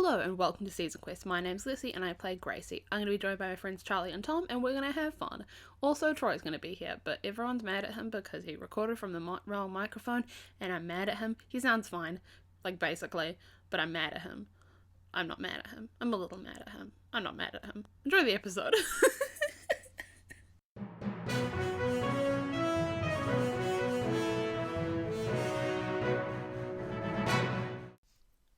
Hello and welcome to Season Quest. My name's Lissy and I play Gracie. I'm going to be joined by my friends Charlie and Tom and we're going to have fun. Also, Troy's going to be here, but everyone's mad at him because he recorded from the wrong microphone and I'm mad at him. He sounds fine, basically, but I'm mad at him. I'm not mad at him. I'm a little mad at him. I'm not mad at him. Enjoy the episode.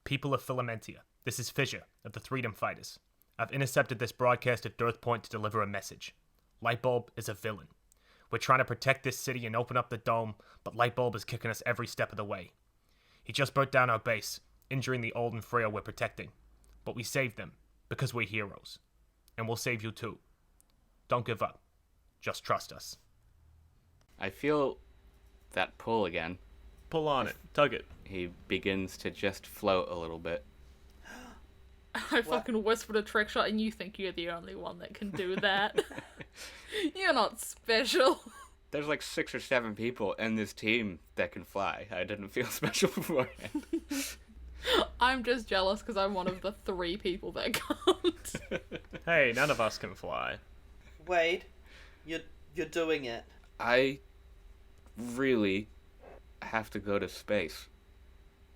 People of Filamentia, this is Fissure of the Threedom Fighters. I've intercepted this broadcast at Dearth Point to deliver a message. Lightbulb is a villain. We're trying to protect this city and open up the dome, but Lightbulb is kicking us every step of the way. He just burnt down our base, injuring the old and frail we're protecting. But we saved them, because we're heroes. And we'll save you too. Don't give up. Just trust us. I feel that pull again. Pull on it. Tug it. He begins to just float a little bit. I fucking whispered a trick shot and you think you're the only one that can do that. You're not special. There's like 6 or 7 people in this team that can fly. I didn't feel special beforehand. I'm just jealous because I'm one of the 3 people that can't. Hey, none of us can fly. Wade, you're doing it. I really have to go to space.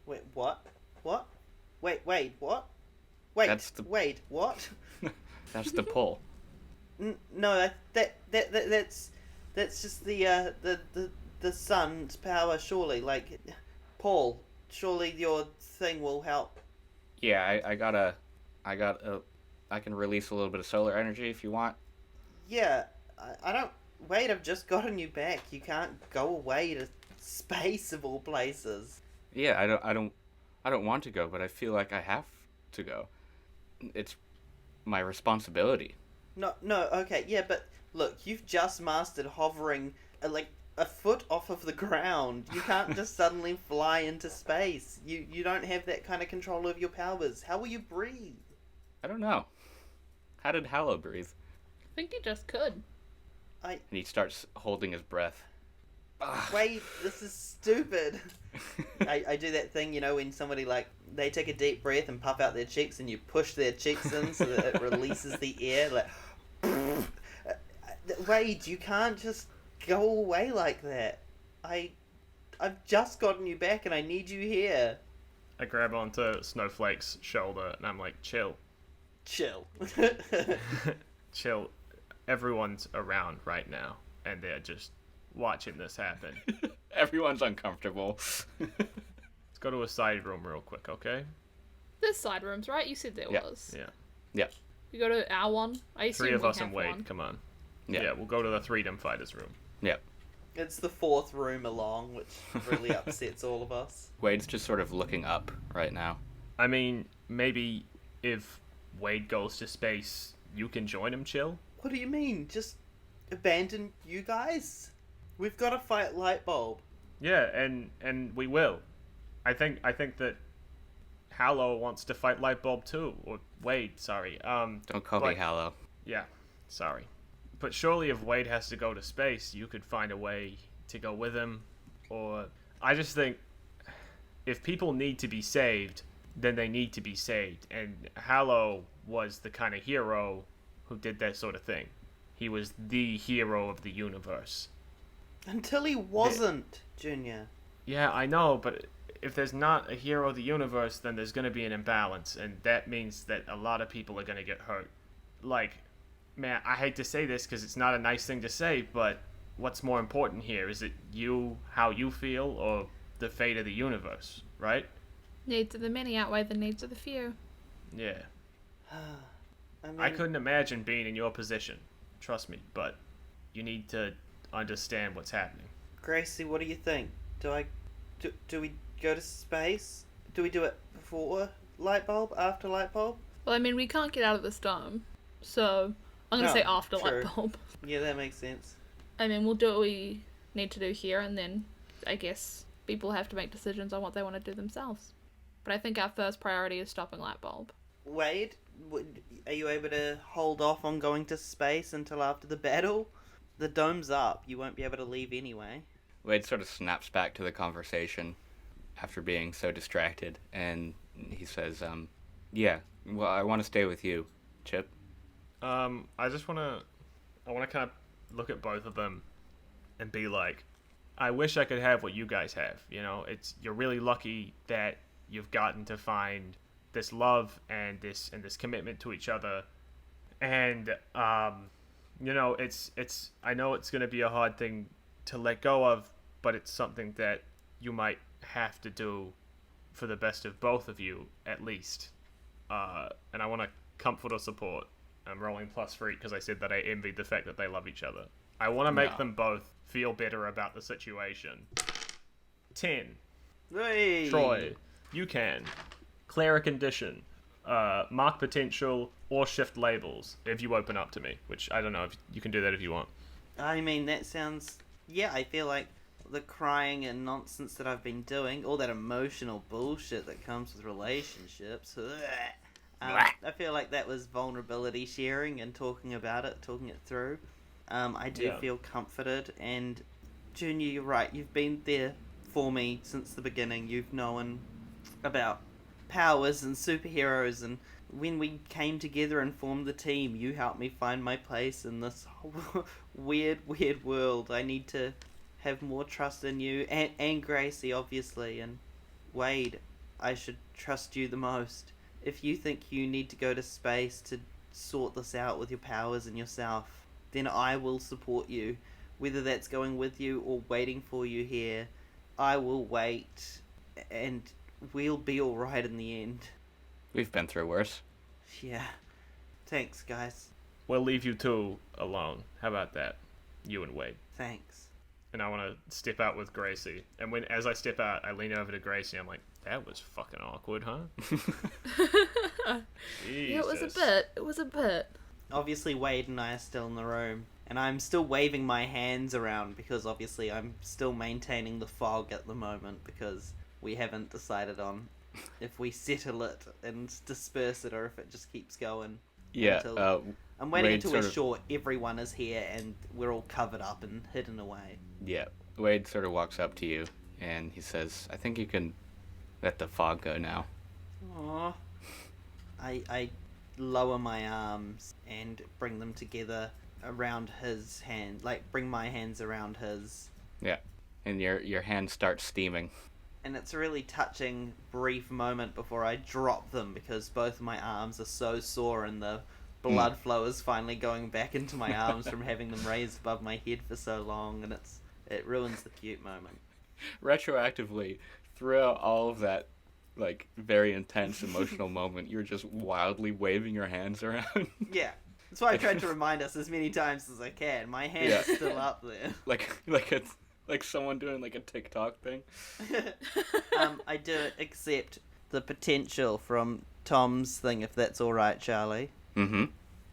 Wait, what? What? Wait, what? Wait, Wade, what? That's the pull. No, that's just the sun's power. Surely, Paul. Surely your thing will help. Yeah, I can release a little bit of solar energy if you want. Yeah, I don't. Wade, I've just gotten you back. You can't go away to space of all places. Yeah, I don't want to go, but I feel like I have to go. It's my responsibility. No, okay, yeah, but look, you've just mastered hovering a foot off of the ground. You can't just suddenly fly into space. You don't have that kind of control over your powers. How will you breathe? I don't know. How did Hallow breathe? I think he just could. And he starts holding his breath. Wait, this is stupid. I do that thing, when somebody, they take a deep breath and puff out their cheeks and you push their cheeks in so that it releases the air, Wade, you can't just go away like that. I've just gotten you back and I need you here. I grab onto Snowflake's shoulder and I'm like, chill. Chill. Chill. Everyone's around right now and they're just watching this happen. Everyone's uncomfortable. Let's go to a side room real quick, okay? There's side rooms, right? You said there was. Yeah. You go to our one. I assume 3 of we us have and Wade, one. come on. Yeah, we'll go to the Threedom Fighters room. Yeah. It's the 4th room along, which really upsets all of us. Wade's just sort of looking up right now. I mean, maybe if Wade goes to space, you can join him, chill? What do you mean? Just abandon you guys? We've got to fight Lightbulb. Yeah, and we will. I think that Hallow wants to fight Lightbulb too, or Wade, sorry. Don't call me Hallow. Yeah, sorry. But surely if Wade has to go to space, you could find a way to go with him. Or I just think if people need to be saved, then they need to be saved. And Hallow was the kind of hero who did that sort of thing. He was the hero of the universe. Until he wasn't, Junior. Yeah, I know, but if there's not a hero of the universe, then there's going to be an imbalance, and that means that a lot of people are going to get hurt. Man, I hate to say this because it's not a nice thing to say, but what's more important here? Is it you, how you feel, or the fate of the universe, right? Needs of the many outweigh the needs of the few. Yeah. I couldn't imagine being in your position, trust me, but you need to understand what's happening. Gracie, what do you think? Do we go to space? Do we do it before Lightbulb, after Lightbulb? Well, I mean, we can't get out of this dome, so I'm going to say after true. Lightbulb. Yeah, that makes sense. I mean, we'll do what we need to do here, and then I guess people have to make decisions on what they want to do themselves. But I think our first priority is stopping Lightbulb. Wade, are you able to hold off on going to space until after the battle? The dome's up. You won't be able to leave anyway. Wade sort of snaps back to the conversation after being so distracted, and he says, Yeah. Well, I want to stay with you, Chip. I want to kind of look at both of them and be like, I wish I could have what you guys have. You know, you're really lucky that you've gotten to find this love and this commitment to each other. And you know, it's I know it's going to be a hard thing to let go of, but it's something that you might have to do for the best of both of you, at least. And I want to comfort or support. I'm rolling +3 because I said that I envied the fact that they love each other. I want to make them both feel better about the situation. 10. Hey. Troy, you can clear a condition, mark potential, or shift labels if you open up to me, which I don't know if you can do that if you want. I mean, that sounds... Yeah, I feel like the crying and nonsense that I've been doing, all that emotional bullshit that comes with relationships... I feel like that was vulnerability sharing and talking about it, talking it through. I do feel comforted, and Junior, you're right. You've been there for me since the beginning. You've known about powers and superheroes, and when we came together and formed the team, you helped me find my place in this weird world. I need to have more trust in you, and Gracie, obviously, and Wade. I should trust you the most. If you think you need to go to space to sort this out with your powers and yourself, then I will support you. Whether that's going with you or waiting for you here, I will wait, and we'll be alright in the end. We've been through worse. Yeah. Thanks, guys. We'll leave you two alone. How about that? You and Wade. Thanks. And I want to step out with Gracie. And as I step out, I lean over to Gracie. I'm like, that was fucking awkward, huh? Yeah, it was a bit. Obviously, Wade and I are still in the room, and I'm still waving my hands around because obviously I'm still maintaining the fog at the moment because we haven't decided on if we settle it and disperse it or if it just keeps going. Yeah, I'm waiting Wade until we're sure everyone is here and we're all covered up and hidden away. Yeah, Wade sort of walks up to you and he says, I think you can let the fog go now. Aww. I lower my arms and bring them together around his hand, like bring my hands around his. Yeah, and your hand starts steaming. And it's a really touching, brief moment before I drop them because both of my arms are so sore and the blood flow is finally going back into my arms from having them raised above my head for so long, and it ruins the cute moment. Retroactively, throughout all of that, like, very intense emotional moment, you're just wildly waving your hands around. Yeah. That's why I tried to remind us as many times as I can. My hand's still up there. Like someone doing like a TikTok thing. I do it, except the potential from Tom's thing, if that's alright, Charlie. Mm-hmm.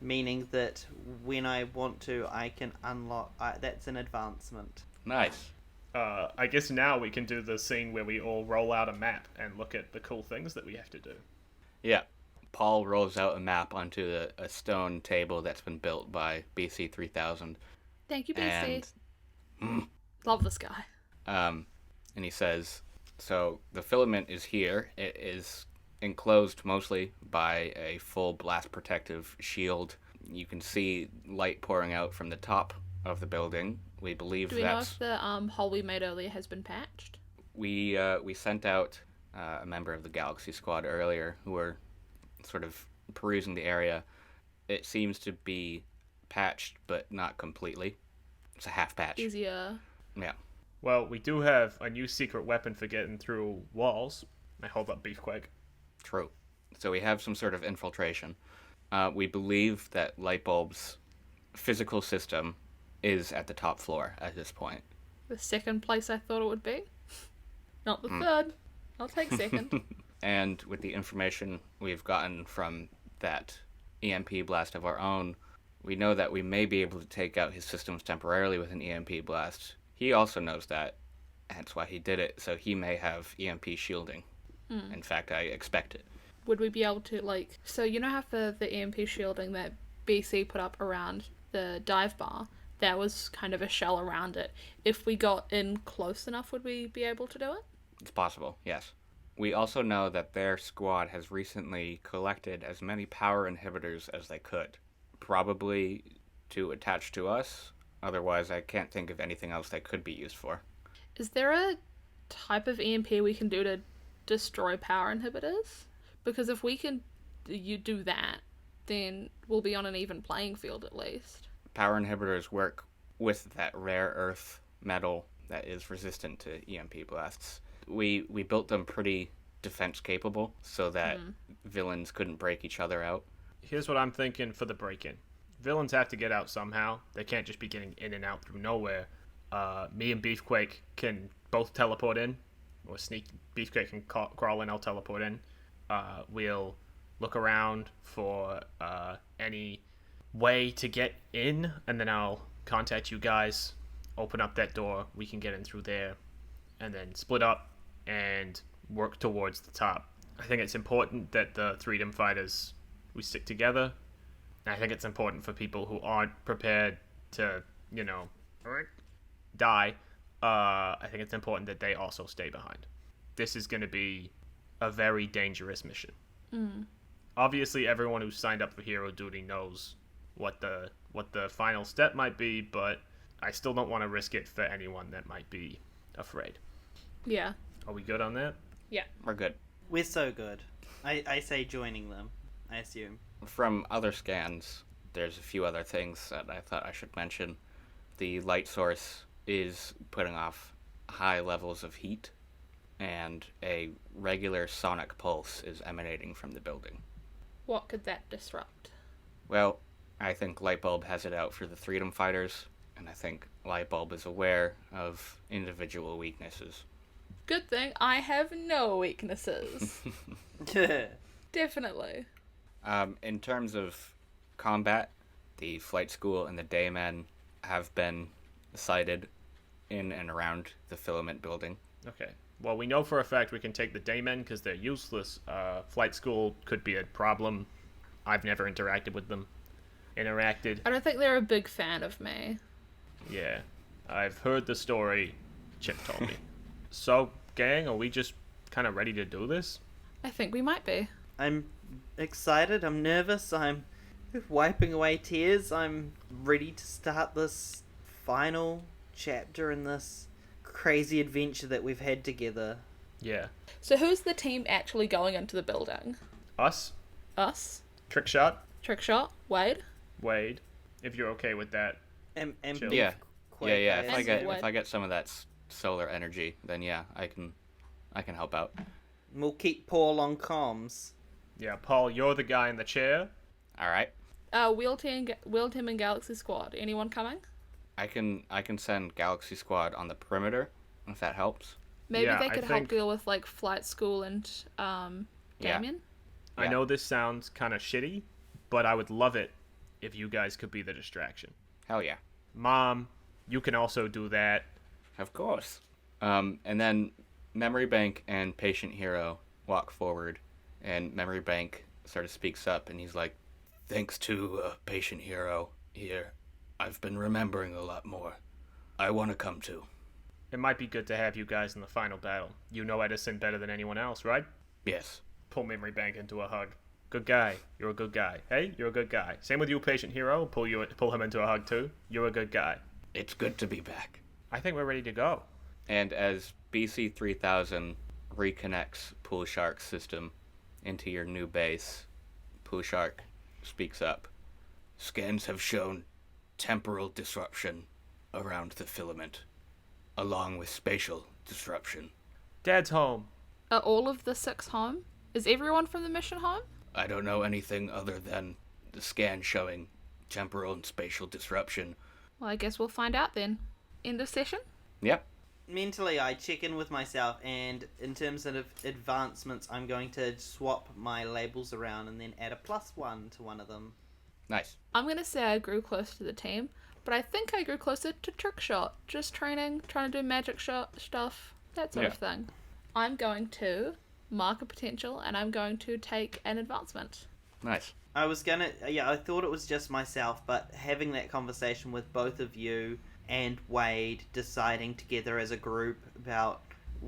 Meaning that when I want to, I can unlock... that's an advancement. Nice. I guess now we can do the scene where we all roll out a map and look at the cool things that we have to do. Yeah. Paul rolls out a map onto a stone table that's been built by BC 3000. Thank you, BC. And, Love this guy. and he says, so the filament is here. It is enclosed mostly by a full blast protective shield. You can see light pouring out from the top of the building. We believe Do we know if the hole we made earlier has been patched? We sent out a member of the Galaxy Squad earlier who were sort of perusing the area. It seems to be patched, but not completely. It's a half patch. Easier. Yeah. Well, we do have a new secret weapon for getting through walls. I hold up Beefquake. True. So we have some sort of infiltration. We believe that Lightbulb's physical system is at the top floor at this point. The second place I thought it would be. Not the third. I'll take second. And with the information we've gotten from that EMP blast of our own, we know that we may be able to take out his systems temporarily with an EMP blast. He also knows that. That's why he did it, so he may have EMP shielding. In fact, I expect it. Would we be able to, like... So you know how for the EMP shielding that BC put up around the dive bar, there was kind of a shell around it. If we got in close enough, would we be able to do it? It's possible, yes. We also know that their squad has recently collected as many power inhibitors as they could, probably to attach to us. Otherwise, I can't think of anything else they could be used for. Is there a type of EMP we can do to destroy power inhibitors? Because if we can do that, then we'll be on an even playing field at least. Power inhibitors work with that rare earth metal that is resistant to EMP blasts. We built them pretty defense capable so that villains couldn't break each other out. Here's what I'm thinking for the break-in. Villains have to get out somehow. They can't just be getting in and out through nowhere. Me and Beefquake can both teleport in, or sneak. Beefquake can crawl in, I'll teleport in. We'll look around for any way to get in, and then I'll contact you guys, open up that door, we can get in through there, and then split up and work towards the top. I think it's important that the Threedom Fighters, we stick together. And I think it's important for people who aren't prepared to, die. I think it's important that they also stay behind. This is going to be a very dangerous mission. Obviously, everyone who's signed up for hero duty knows what the final step might be, but I still don't want to risk it for anyone that might be afraid. Yeah. Are we good on that? Yeah. We're good. We're so good. I say joining them, I assume. From other scans, there's a few other things that I thought I should mention. The light source is putting off high levels of heat, and a regular sonic pulse is emanating from the building. What could that disrupt? Well, I think Lightbulb has it out for the Threedom Fighters, and I think Lightbulb is aware of individual weaknesses. Good thing I have no weaknesses. Definitely. In terms of combat, the flight school and the daymen have been sighted in and around the filament building. Okay. Well, we know for a fact we can take the daymen because they're useless. Flight school could be a problem. I've never interacted with them. I don't think they're a big fan of me. Yeah. I've heard the story Chip told me. So, gang, are we just kind of ready to do this? I think we might be. I'm excited, I'm nervous, I'm wiping away tears, I'm ready to start this final chapter in this crazy adventure that we've had together. Yeah. So who's the team actually going into the building? Us? Us? Trickshot? Trickshot? Wade? Wade? If you're okay with that. And Chill. Yeah. Quake, Yeah. I assume. If I get some of that solar energy, then yeah, I can help out. We'll keep Paul on comms. Yeah, Paul, you're the guy in the chair. All right. Wheel Team and Galaxy Squad. Anyone coming? I can send Galaxy Squad on the perimeter if that helps. Maybe Yeah, they I could help think- deal with like flight school and Yeah. Damien. I know this sounds kind of shitty, but I would love it if you guys could be the distraction. Hell yeah. Mom, you can also do that. Of course. And then Memory Bank and Patient Hero walk forward, and Memory Bank sort of speaks up, and he's like, "Thanks to Patient Hero here, I've been remembering a lot more. I want to come too." It might be good to have you guys in the final battle. You know Edison better than anyone else, right? Yes. Pull Memory Bank into a hug. Good guy. You're a good guy. Hey, you're a good guy. Same with you, Patient Hero. Pull him into a hug too. You're a good guy. It's good to be back. I think we're ready to go. And as BC-3000 reconnects Pool Shark's system into your new base, Pool Shark speaks up. "Scans have shown temporal disruption around the filament, along with spatial disruption. Dad's home. Are all of the 6 home? Is everyone from the mission home? I don't know anything other than the scan showing temporal and spatial disruption." Well, I guess we'll find out then. End of session? Yep. Mentally, I check in with myself, and in terms of advancements, I'm going to swap my labels around and then add a +1 to one of them. Nice. I'm going to say I grew close to the team, but I think I grew closer to Trickshot. Just training, trying to do magic shot stuff, that sort of thing. I'm going to mark a potential, and I'm going to take an advancement. Nice. I thought it was just myself, but having that conversation with both of you and Wade, deciding together as a group about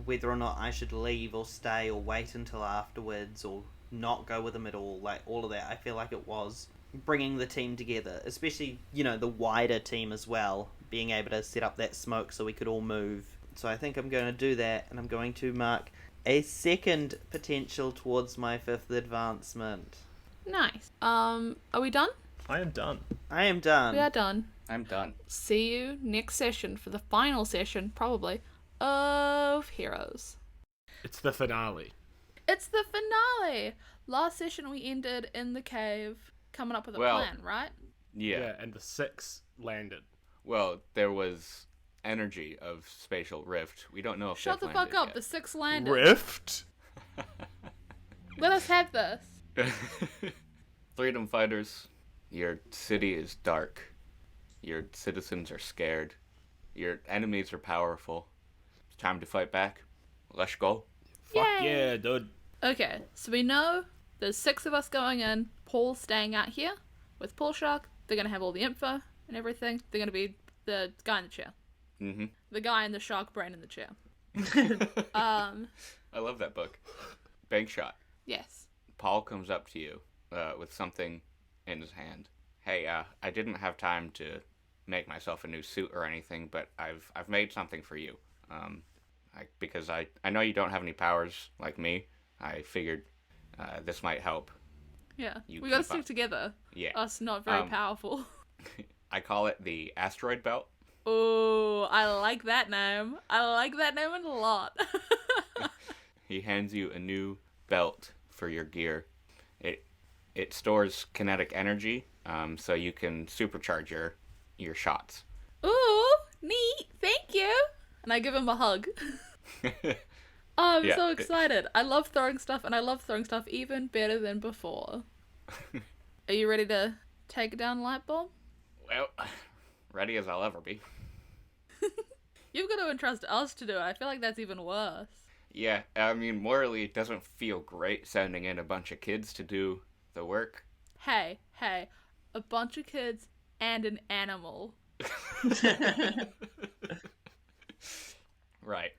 whether or not I should leave or stay or wait until afterwards or not go with them at all. Like, all of that, I feel like it was bringing the team together, especially, the wider team as well, being able to set up that smoke so we could all move. So I think I'm going to do that, and I'm going to mark a second potential towards my 5th advancement. Nice. Are we done? I am done. I am done. We are done. I'm done. See you next session for the final session, probably, of Heroes. It's the finale. It's the finale! Last session we ended in the cave, coming up with a plan, right? Yeah. And the 6 landed. Well, there was energy of spatial rift. We don't know if Shut the they've fuck landed up, yet. the 6 landed. Rift? Let us have this. Threedom Fighters, your city is dark. Your citizens are scared. Your enemies are powerful. It's time to fight back. Let's go. Fuck Yay. yeah, dude. Okay, so we know there's 6 of us going in. Paul's staying out here with Paul Shark. They're going to have all the info and everything. They're going to be the guy in the chair. Mm-hmm. The guy in the shark brain in the chair. I love that book. Bankshot. Yes. Paul comes up to you with something in his hand. Hey, I didn't have time to make myself a new suit or anything, but I've made something for you. Because I know you don't have any powers like me. I figured this might help. Yeah. You We gotta keep up. stick together. Yeah. Us not very powerful. I call it the asteroid belt. Oh, I like that name. I like that name a lot. He hands you a new belt for your gear. It stores kinetic energy, so you can supercharge your shots. Ooh, neat. Thank you. And I give him a hug. Oh, I'm Yeah. so excited. I love throwing stuff, and I love throwing stuff even better than before. Are you ready to take down Lightbulb? Well, ready as I'll ever be. You've got to entrust us to do it. I feel like that's even worse. Yeah, I mean, morally, it doesn't feel great sending in a bunch of kids to do the work. Hey, a bunch of kids and an animal. Right.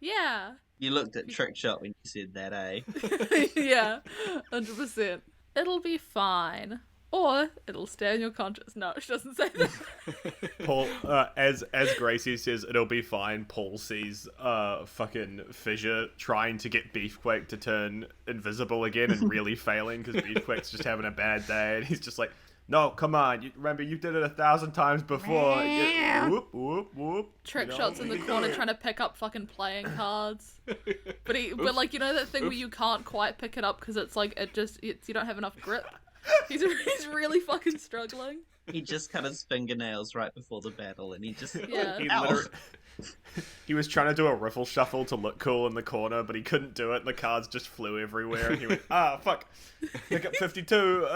Yeah. You looked at Trickshot when you said that, eh? Yeah, 100%. It'll be fine. Or it'll stay in your conscience. No, she doesn't say that. Paul, as Gracie says, it'll be fine. Paul sees fucking Fissure trying to get Beefquake to turn invisible again and really failing because Beefquake's just having a bad day, and he's just like, "No, come on! Remember, you did it 1,000 times before." Whoop whoop whoop. Trickshot's in the corner trying to pick up fucking playing cards. But like, you know that thing where you can't quite pick it up because it's like you don't have enough grip. He's really fucking struggling. He just cut his fingernails right before the battle, and he just Yeah. He was trying to do a riffle shuffle to look cool in the corner, but he couldn't do it, and the cards just flew everywhere, and he went, fuck, pick up 52,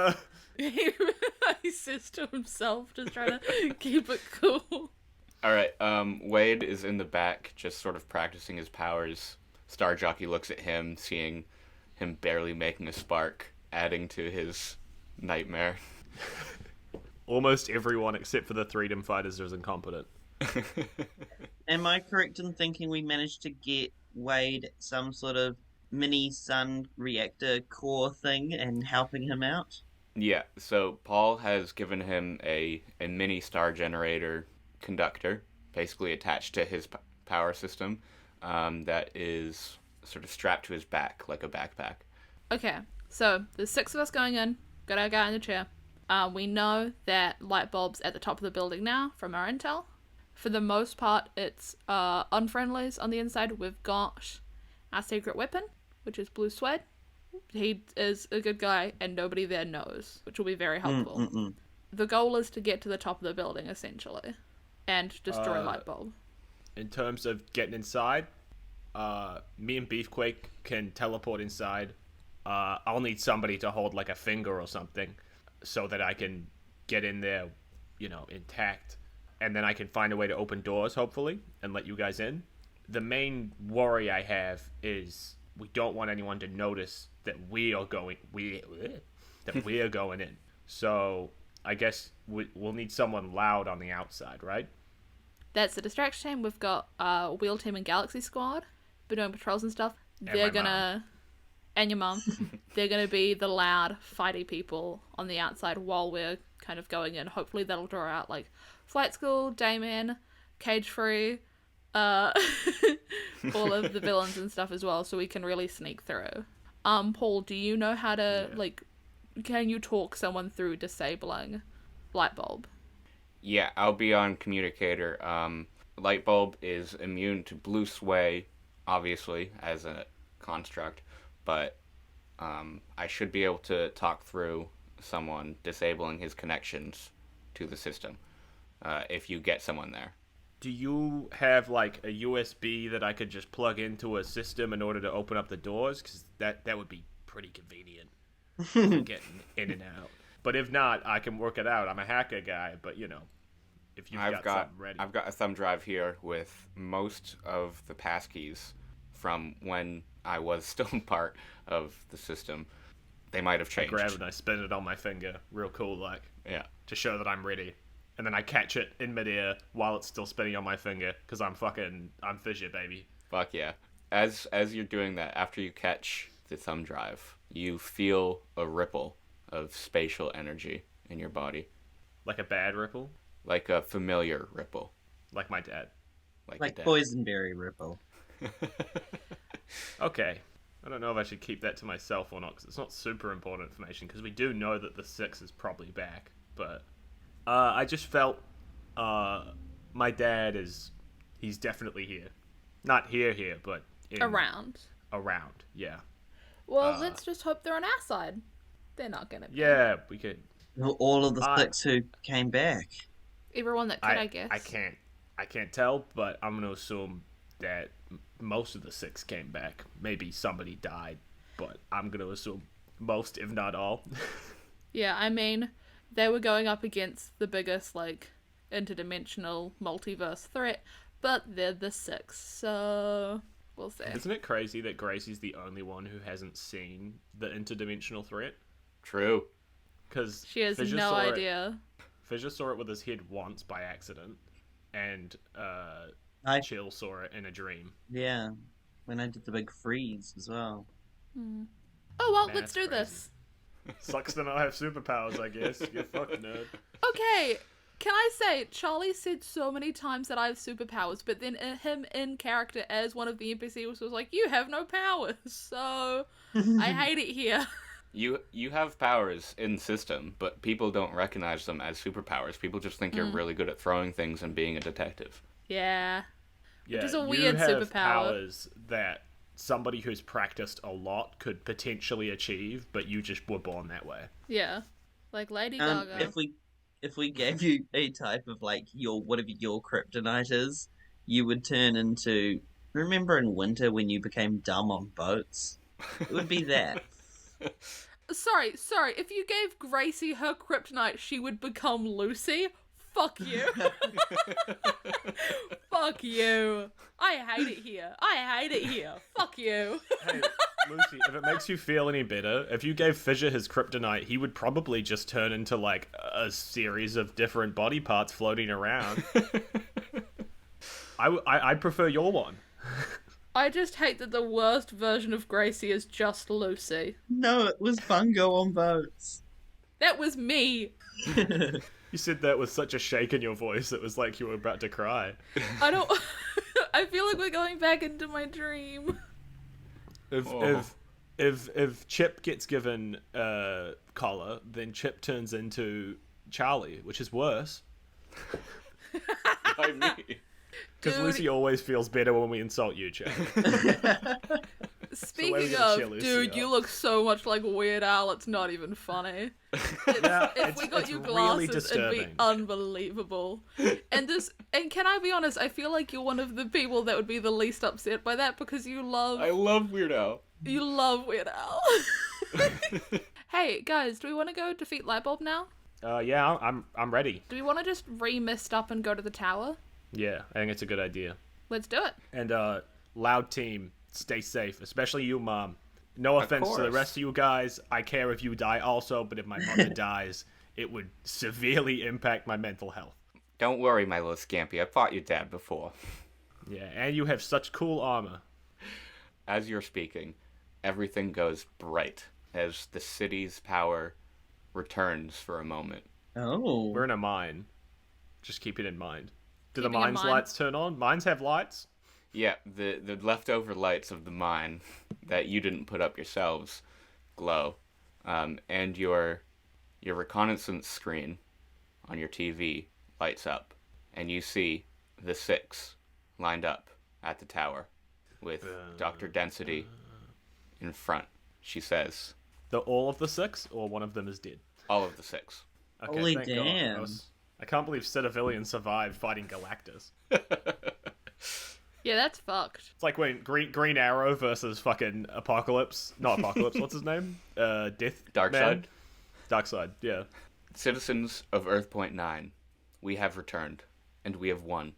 He says to himself, just trying to keep it cool. Alright, Wade is in the back, just sort of practicing his powers. Star Jockey looks at him, seeing him barely making a spark, adding to his nightmare. Almost everyone except for the Threedom Fighters is incompetent. Am I correct in thinking we managed to get Wade some sort of mini sun reactor core thing and helping him out? Yeah, so Paul has given him a mini star generator conductor, basically attached to his power system, that is sort of strapped to his back like a backpack. Okay, so there's 6 of us going in. Got our guy in the chair. We know that Lightbulb's at the top of the building now from our intel. For the most part, it's unfriendlies on the inside. We've got our secret weapon, which is Blue Suede. He is a good guy, and nobody there knows, which will be very helpful. The goal is to get to the top of the building, essentially, and destroy Lightbulb. In terms of getting inside, me and Beefquake can teleport inside. I'll need somebody to hold like a finger or something so that I can get in there, intact. And then I can find a way to open doors, hopefully, and let you guys in. The main worry I have is we don't want anyone to notice that we are going in. So I guess we'll need someone loud on the outside, right? That's the distraction team. We've got Wheel Team and Galaxy Squad. been doing patrols and stuff, And they're my gonna... And your mum. They're gonna be the loud, fighty people on the outside while we're kind of going in. Hopefully that'll draw out, like, Flight School, Damon, Cage Free, all of the villains and stuff as well, so we can really sneak through. Paul, do you know how to, like, can you talk someone through disabling Lightbulb? Yeah, I'll be on communicator. Lightbulb is immune to blue sway, obviously, as a construct, but I should be able to talk through someone disabling his connections to the system, if you get someone there. Do you have, like, a USB that I could just plug into a system in order to open up the doors? Because that would be pretty convenient for getting in and out. But if not, I can work it out. I'm a hacker guy, but, you know, if you've got something ready. I've got a thumb drive here with most of the passkeys from when I was still part of the system. They might have changed. Oh, I grab it and I spin it on my finger, real cool, like, Yeah. to show that I'm ready. And then I catch it in midair while it's still spinning on my finger, because I'm Fissure, baby. Fuck yeah. As you're doing that, after you catch the thumb drive, you feel a ripple of spatial energy in your body. Like a bad ripple? Like a familiar ripple. Like my dad. Like Like your dad. boysenberry ripple. Okay. I don't know if I should keep that to myself or not, because it's not super important information, because we do know that the 6 is probably back, but... I just felt my dad he's definitely here. Not here, but Around. Around, yeah. Well, let's just hope they're on our side. They're not gonna be. Yeah, we could. All of the 6 who came back. Everyone that could, I guess. I can't tell, but I'm gonna assume that most of the 6 came back. Maybe somebody died, but I'm gonna assume most, if not all. Yeah, I mean, they were going up against the biggest, like, interdimensional multiverse threat, but they're the 6, so we'll see. Isn't it crazy that Gracie's the only one who hasn't seen the interdimensional threat? True. Because She has no idea. Fissure saw it with his head once by accident, and Chill saw it in a dream. Yeah, when I did the big freeze as well. Oh well, Man, let's that's do crazy. this. Sucks to not have superpowers, I guess. You fucking nerd. Okay, can I say, Charlie said so many times that I have superpowers, but then him in character as one of the NPCs was like, you have no powers, so I hate it here. You have powers in system, but people don't recognize them as superpowers. People just think you're really good at throwing things and being a detective. Yeah. Yeah, Which is a you weird have superpower. powers that somebody who's practiced a lot could potentially achieve, but you just were born that way. Yeah. Like Lady Gaga. If we gave you a type of like whatever your kryptonite is, you would turn into. Remember in winter when you became dumb on boats? It would be that. Sorry. If you gave Gracie her kryptonite, she would become Lucy? Fuck you. Fuck you. I hate it here. Fuck you. Hey, Lucy, if it makes you feel any better, if you gave Fissure his kryptonite, he would probably just turn into, like, a series of different body parts floating around. I'd prefer your one. I just hate that the worst version of Gracie is just Lucy. No, it was Bungo on boats. That was me. You said that with such a shake in your voice, it was like you were about to cry. I don't... I feel like we're going back into my dream. If Chip gets given a collar, then Chip turns into Charlie, which is worse. Why me? Because Lucy always feels better when we insult you, Chip. Speaking gonna of, cheer Lucy dude, up. you look so much like Weird Al, it's not even funny. If we got you really glasses, it'd be disturbing. unbelievable. And can I be honest, I feel like you're one of the people that would be the least upset by that because I love Weird Al. you love Weird Al. Hey, guys, do we want to go defeat Lightbulb now? Yeah, I'm ready. Do we want to just re-mist up and go to the tower? Yeah, I think it's a good idea. Let's do it. And loud team, stay safe, especially you, Mom. No offense to the course. rest of you guys. I care if you die also, but if my mother dies, it would severely impact my mental health. Don't worry, my little Scampy. I fought your dad before. Yeah, and you have such cool armor. as you're speaking, everything goes bright as the city's power returns for a moment. Oh. We're in a mine. Just keep it in mind. Do Keeping the in mine's mind. lights turn on? Mines have lights? Yeah, the leftover lights of the mine that you didn't put up yourselves glow. And your reconnaissance screen on your TV lights up. And you see the 6 lined up at the tower with Dr. Density in front. She says, All of the 6, or one of them is dead? all of the 6. Okay, Holy thank God. damn. I can't believe Citavilian survived fighting Galactus. Yeah, that's fucked. It's like when Green Arrow versus fucking Apocalypse. Not Apocalypse, what's his name? Death Darkseid? Man? Darkseid, yeah. Citizens of Earth Point 9, we have returned, and we have won.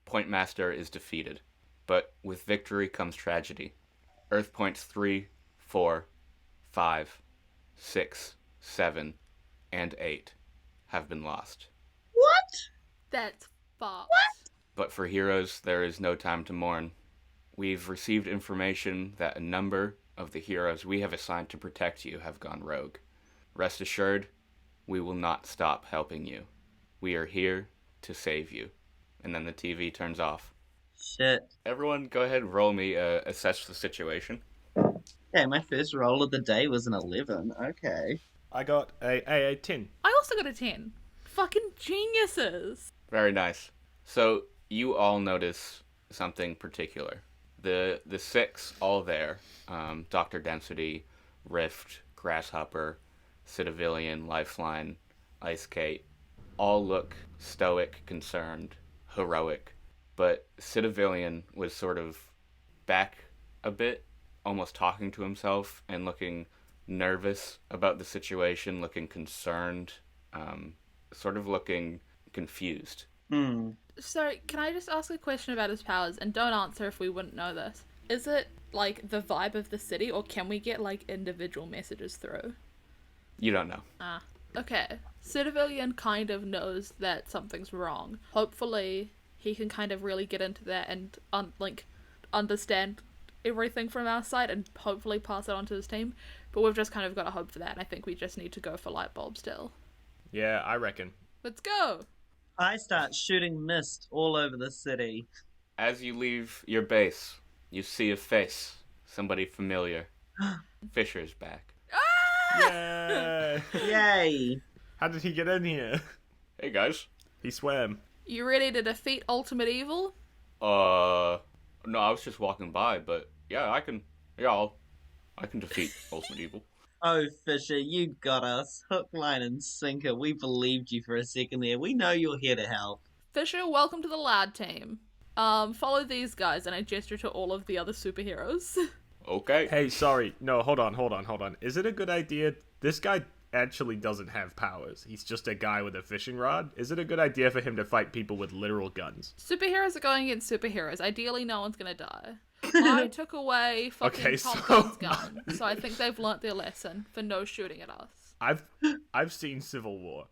Point Master is defeated, but with victory comes tragedy. Earth Points 3, 4, 5, 6, 7, and 8 have been lost. What? That's fucked. But for heroes, there is no time to mourn. We've received information that a number of the heroes we have assigned to protect you have gone rogue. Rest assured, we will not stop helping you. We are here to save you. And then the TV turns off. Shit. Everyone, go ahead and roll me assess the situation. Okay, my first roll of the day was an 11. Okay. I got a 10. I also got a 10. Fucking geniuses. Very nice. So you all notice something particular. The 6 all there, Dr. Density, Rift, Grasshopper, Citavilian, Lifeline, Ice Kate, all look stoic, concerned, heroic. But Citavilian was sort of back a bit, almost talking to himself and looking nervous about the situation, looking concerned, sort of looking confused. So, can I just ask a question about his powers? And don't answer if we wouldn't know this. Is it, like, the vibe of the city, or can we get, like, individual messages through? You don't know. Ah, okay. Citavilian kind of knows that something's wrong. Hopefully, he can kind of really get into that and, understand everything from our side and hopefully pass it on to his team. But we've just kind of got to hope for that, and I think we just need to go for Lightbulb still. Yeah, I reckon. Let's go! I start shooting mist all over the city. As you leave your base, you see a face. Somebody familiar. Fissure's back. Yay! Yay! How did he get in here? Hey guys. He swam. You ready to defeat Ultimate Evil? No, I was just walking by, but yeah, I can defeat Ultimate Evil. Oh, Fissure, you got us. Hook, line, and sinker. We believed you for a second there. We know you're here to help. Fissure, welcome to the lad team. Follow these guys, and I gesture to all of the other superheroes. Okay. Hey, sorry. No, hold on. Is it a good idea? This guy actually doesn't have powers. He's just a guy with a fishing rod. Is it a good idea for him to fight people with literal guns? Superheroes are going against superheroes. Ideally, no one's gonna die. I took away fucking Okay, Top so- Gun's gun, so I think they've learnt their lesson for no shooting at us. I've seen Civil War.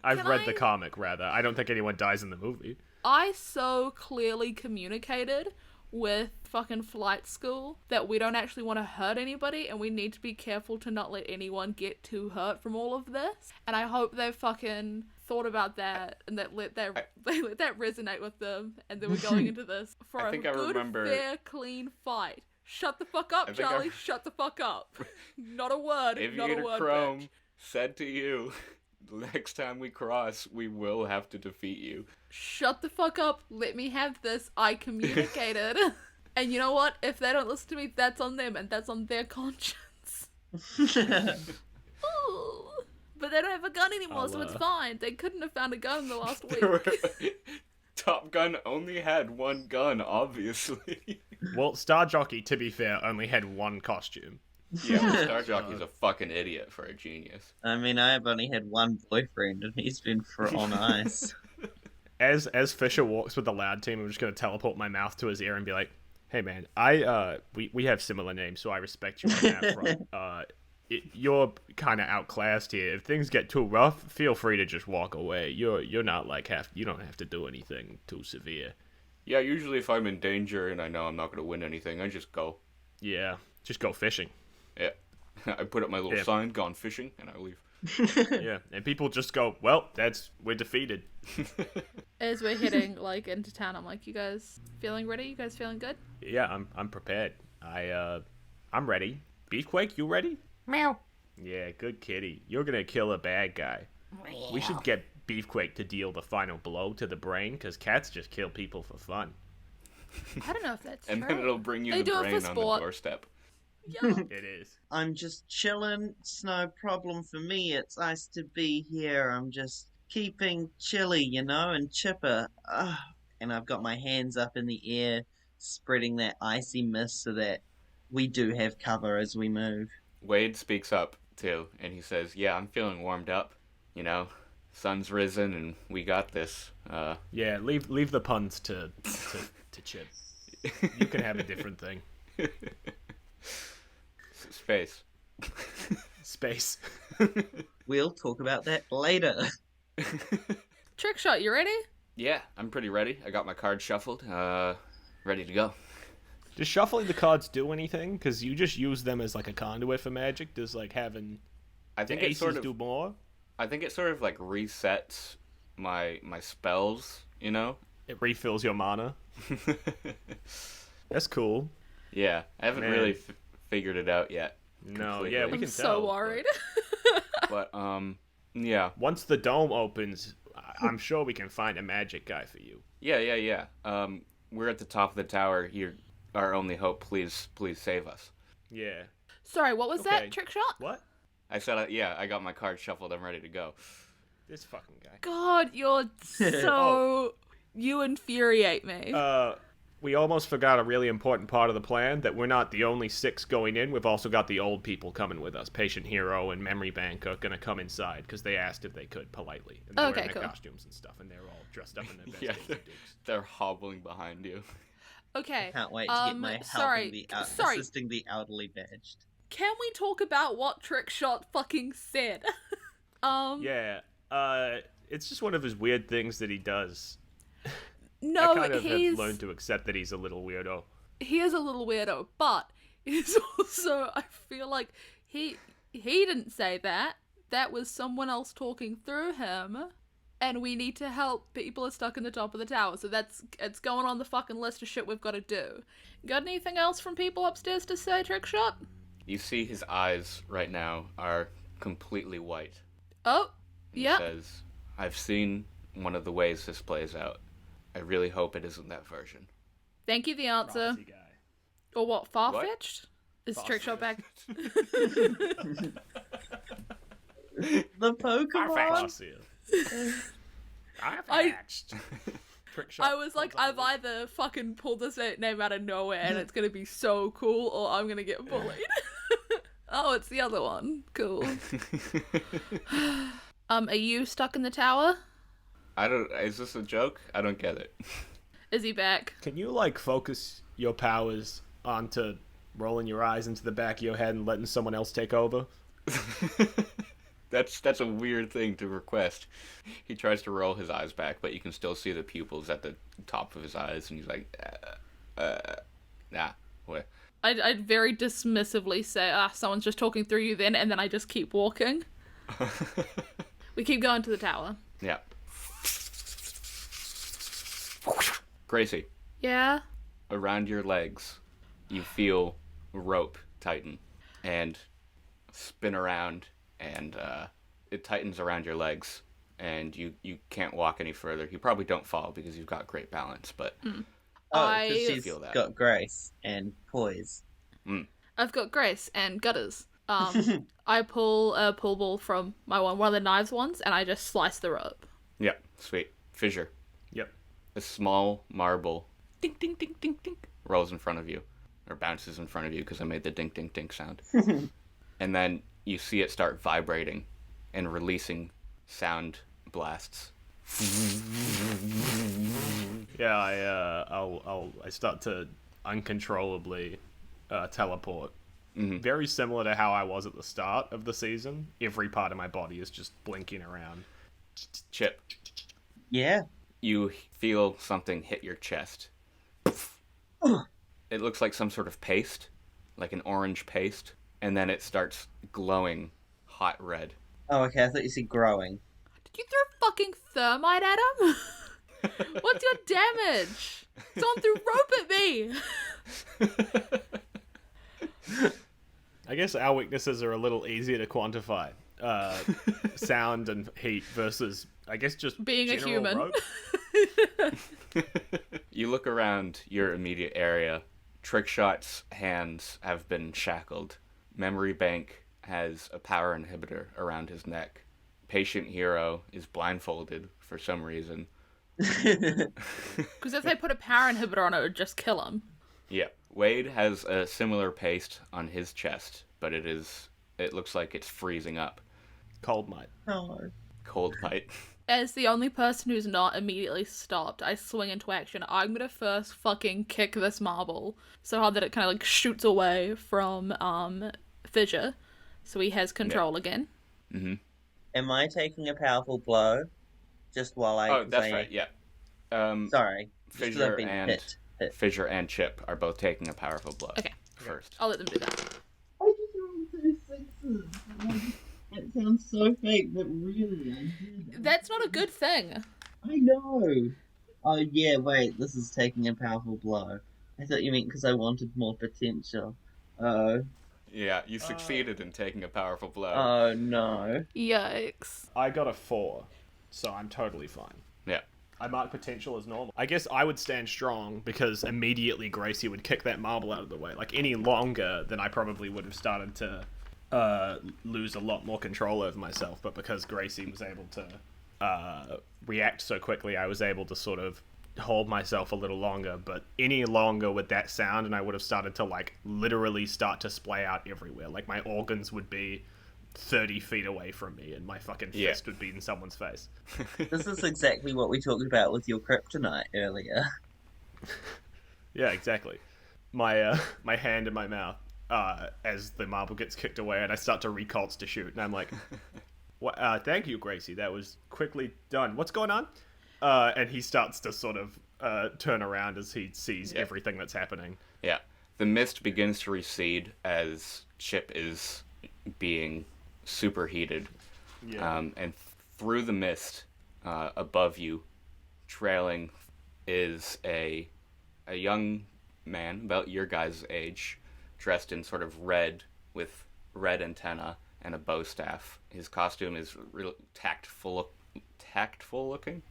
I've read the comic, rather. I don't think anyone dies in the movie. I so clearly communicated with fucking flight school that we don't actually want to hurt anybody and we need to be careful to not let anyone get too hurt from all of this. And I hope they've fucking thought about that and that they let that resonate with them, and then we're going into this for I a think I good, remember- fair, clean fight. Shut the fuck up, Charlie. Shut the fuck up. Not a word. Not a Aviator word, Chrome bitch. said to you, the next time we cross, we will have to defeat you. Shut the fuck up. Let me have this. I communicated. And you know what? If they don't listen to me, that's on them and that's on their conscience. Ooh. But they don't have a gun anymore, so it's fine. They couldn't have found a gun in the last week. Top Gun only had one gun, obviously. Well, Star Jockey, to be fair, only had one costume. Yeah, well, Star Jockey's a fucking idiot for a genius. I mean, I've only had one boyfriend, and he's been on ice. As Fissure walks with the lad team, I'm just gonna teleport my mouth to his ear and be like, "Hey man, we have similar names, so I respect you on that front. You're kind of outclassed here. If things get too rough, feel free to just walk away. You're not like you don't have to do anything too severe. Yeah, usually if I'm in danger and I know I'm not going to win anything, I just go. Yeah, just go fishing. Yeah. I put up my little sign, gone fishing, and I leave. Yeah, and people just go, well, we're defeated. As we're heading like into town, I'm like, you guys feeling ready? You guys feeling good? Yeah, I'm prepared. I'm ready. Beefquake, you ready? Meow. Yeah, good kitty. You're gonna kill a bad guy. We should get Beefquake to deal the final blow to the brain, because cats just kill people for fun. I don't know if that's And true. then it'll bring you They the do it for brain on the sport. doorstep. Yeah. It is. I'm just chilling. It's no problem for me. It's nice to be here. I'm just keeping chilly, and chipper. And I've got my hands up in the air, spreading that icy mist so that we do have cover as we move. Wade speaks up, too, and he says, yeah, I'm feeling warmed up. Sun's risen and we got this. Yeah, leave the puns to Chip. You can have a different thing. Space. Space. We'll talk about that later. Trick shot, you ready? Yeah, I'm pretty ready. I got my cards shuffled. Ready to go. Does shuffling the cards do anything? Because you just use them as like a conduit for magic. Does like having I think the it aces sort of do more? I think it sort of like resets my spells, It refills your mana. That's cool. Yeah, I haven't Man. really figured it out yet. No, completely. yeah, we I'm can so tell. worried. But yeah. Once the dome opens, I'm sure we can find a magic guy for you. Yeah. We're at the top of the tower. You're our only hope. Please save us. Yeah. Sorry, what was Okay. that? Trick shot? What? I said, yeah, I got my cards shuffled. I'm ready to go. This fucking guy. God, you're so... You infuriate me. We almost forgot a really important part of the plan, that we're not the only 6 going in. We've also got the old people coming with us. Patient Hero and Memory Bank are going to come inside, because they asked if they could, politely. And they're Okay, wearing their cool. costumes and stuff, and they're all dressed up in their best Yeah, Daisy Dukes. they're hobbling behind you. Okay. Can't wait to get my help sorry. assisting the elderly badged. Can we talk about what Trick Shot fucking said? Yeah, it's just one of his weird things that he does. No, I kind of he's... have learned to accept that he's a little weirdo. He is a little weirdo, but he's also... I feel like he didn't say that. That was someone else talking through him. And we need to help people are stuck in the top of the tower. So it's going on the fucking list of shit we've got to do. Got anything else from people upstairs to say, Trick Shot? You see his eyes right now are completely white. Oh, He yeah. says, I've seen one of the ways this plays out. I really hope it isn't that version. Thank you, the answer. Prophecy guy. Or what, far-fetched? Is Trick Shot back? The Pokemon? Far-fetched. Trick shot. I was like, I've either fucking pulled this name out of nowhere and it's gonna be so cool, or I'm gonna get bullied. Oh, it's the other one. Cool. Are you stuck in the tower? Is this a joke? I don't get it. Is he back? Can you, like, focus your powers onto rolling your eyes into the back of your head and letting someone else take over? That's a weird thing to request. He tries to roll his eyes back, but you can still see the pupils at the top of his eyes, and he's like, nah, what? I'd very dismissively say, someone's just talking through you then, and then I just keep walking. We keep going to the tower. Yeah. Gracie, Yeah? around your legs, you feel a rope tighten and spin around, and it tightens around your legs, and you can't walk any further. You probably don't fall because you've got great balance, but Oh, because I she's feel that. got grace and poise. I've got grace and gutters. I pull a pull ball from one of the knives ones, and I just slice the rope. yeah, sweet. Fissure. Yep. A small marble, ding, ding, ding, ding, ding, rolls in front of you, or bounces in front of you because I made the ding, ding, ding sound. And then you see it start vibrating and releasing sound blasts. Yeah, I start to uncontrollably teleport. Mm-hmm. Very similar to how I was at the start of the season. Every part of my body is just blinking around. Chip, Yeah. you feel something hit your chest, It looks like some sort of paste, like an orange paste, and then it starts glowing hot red. Oh, okay, I thought you said growing. Did you throw fucking thermite at him? What's your damage? Someone threw rope at me! I guess our weaknesses are a little easier to quantify. Sound and heat versus, I guess, just Being a general human. rope. You look around your immediate area. Trickshot's hands have been shackled. Memory Bank has a power inhibitor around his neck. Patient Hero is blindfolded for some reason. Because if they put a power inhibitor on it, it would just kill him. Yeah. Wade has a similar paste on his chest, but it looks like it's freezing up. Cold might. No. Cold bite. As the only person who's not immediately stopped, I swing into action. I'm gonna first fucking kick this marble so hard that it kind of like shoots away from Fissure, so he has control again. Mm-hmm. Am I taking a powerful blow? Just while I... Oh, that's right, yeah. Sorry. Just 'cause Fissure I've been and hit. Fissure and Chip are both taking a powerful blow. Okay. First. I'll let them do that. I just rolled 2 6s. It sounds so fake, but really I did. That's not a good thing. I know. Oh yeah, wait, this is taking a powerful blow. I thought you meant because I wanted more potential. Oh. Yeah, you succeeded in taking a powerful blow. Oh no. Yikes. I got a 4, so I'm totally fine. Yeah. I mark potential as normal. I guess I would stand strong because immediately Gracie would kick that marble out of the way. Like, any longer, then I probably would have started to lose a lot more control over myself. But because Gracie was able to react so quickly, I was able to sort of hold myself a little longer. But any longer with that sound, and I would have started to, like, literally start to splay out everywhere. Like, my organs would be 30 feet away from me, and my fucking fist would be in someone's face. This is exactly what we talked about with your kryptonite earlier. Yeah, exactly. My my hand in my mouth as the marble gets kicked away, and I start to recoilts to shoot, and I'm like, thank you, Gracie, that was quickly done. What's going on? And he starts to sort of turn around as he sees everything that's happening. Yeah. The mist begins to recede as Chip is being superheated. Yeah. And through the mist, above you, trailing, is a young man, about your guys' age, dressed in sort of red, with red antenna and a bow staff. His costume is real tactful looking?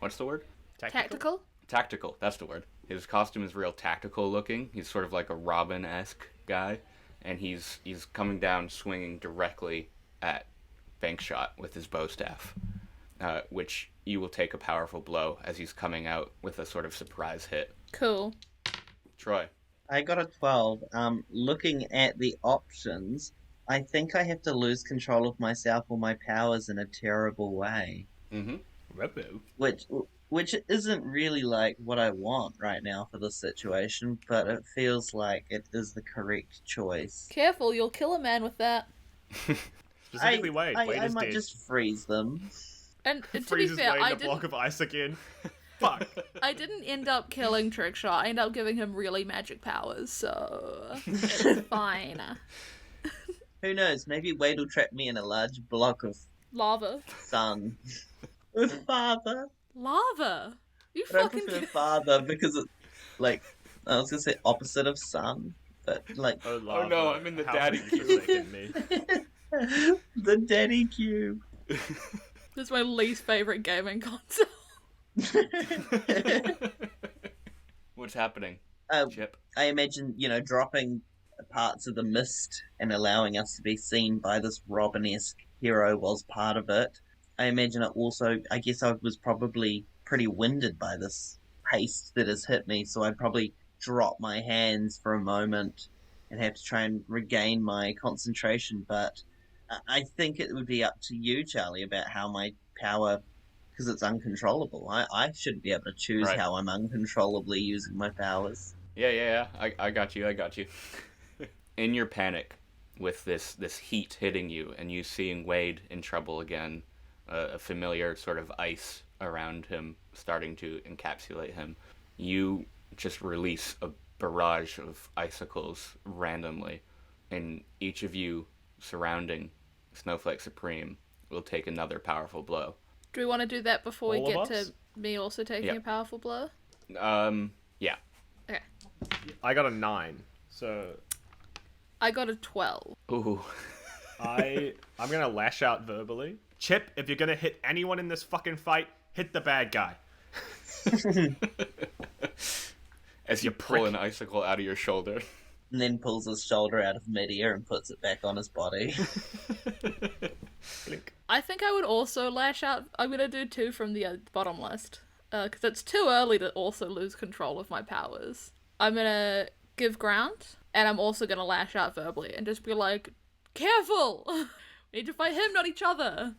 What's the word? Tactical? Tactical, that's the word. His costume is real tactical looking. He's sort of like a Robin-esque guy. And he's coming down swinging directly at Bankshot with his bow staff, which you will take a powerful blow as he's coming out with a sort of surprise hit. Cool. Troy. I got a 12. Looking at the options, I think I have to lose control of myself or my powers in a terrible way. Mm-hmm. Which isn't really like what I want right now for this situation, but it feels like it is the correct choice. Careful, you'll kill a man with that. Specifically Wade. Wade I is might dead. just freeze them. And to be Freezes fair, Wade I in a block didn't, of ice again. Fuck. I didn't end up killing Trickshot. I ended up giving him really magic powers, so it's fine. Who knows? Maybe Wade will trap me in a large block of Lava. sun. With father. Lava? You But I fucking... prefer father because it's like, I was gonna say opposite of sun, but like Oh, Oh no, I'm in the How daddy have you cube. forsaken me? the daddy cube. That's my least favorite gaming console. What's happening, Chip? I imagine, dropping parts of the mist and allowing us to be seen by this Robin-esque hero was part of it. I imagine it also, I guess I was probably pretty winded by this haste that has hit me, so I'd probably drop my hands for a moment and have to try and regain my concentration, but I think it would be up to you, Charlie, about how my power, because it's uncontrollable. I shouldn't be able to choose Right. how I'm uncontrollably using my powers. Yeah. I got you. In your panic, with this heat hitting you, and you seeing Wade in trouble again, a familiar sort of ice around him starting to encapsulate him, you just release a barrage of icicles randomly, and each of you surrounding Snowflake Supreme will take another powerful blow. Do we want to do that before we All of get us? to me also taking Yeah. a powerful blow? Yeah. Okay. I got a 9, so I got a 12. Ooh. I'm gonna lash out verbally. Chip, if you're gonna hit anyone in this fucking fight, hit the bad guy. As you pull an icicle out of your shoulder. And then pulls his shoulder out of midair and puts it back on his body. Blink. I think I would also lash out. I'm going to do 2 from the bottom list. Because it's too early to also lose control of my powers. I'm going to give ground. And I'm also going to lash out verbally. And just be like, careful! We need to fight him, not each other!